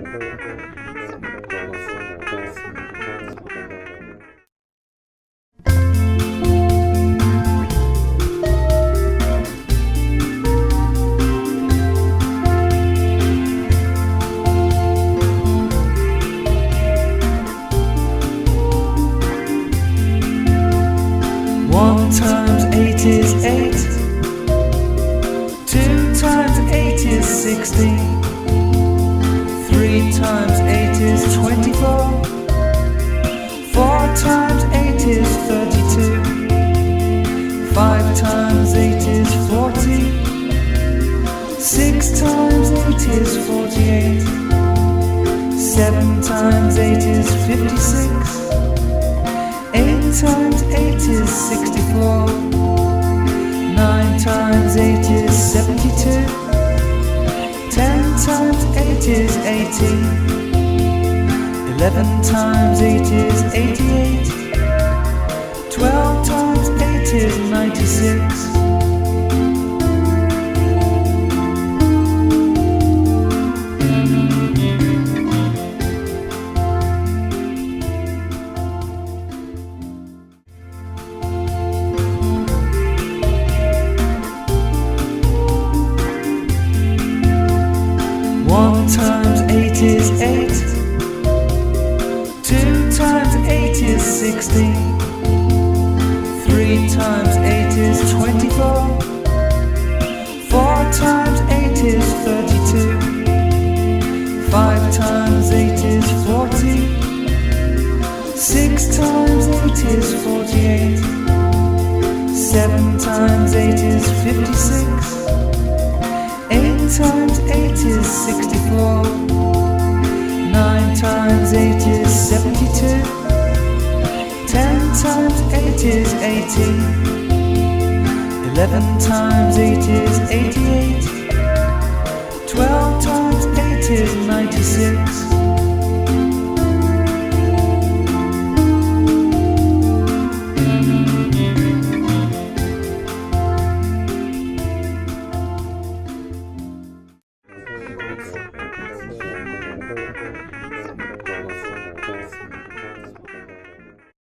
One times 8 is 8. 2 times 8 is 16. 3 times 8 is 24. 4 times 8 is 32. 5 times 8 is 40. 6 times 8 is 48. 7 times 8 is 56. 8 times 8 is 64. 9 times 8 is 72. 10 times 8 is 80. 11 times 8 is 88. 12 times 8 is 96. One times 8 is 8. 2 times 8 is 16. 3 times 8 is 24. 4 times 8 is 32. 5 times 8 is 40. 6 times 8 is 48. 7 times 8 is 56. 8 times 8 is 64. 9 times 8 is 72. 10 times 8 is 80. 11 times 8 is 88. 12 times 8 is 96.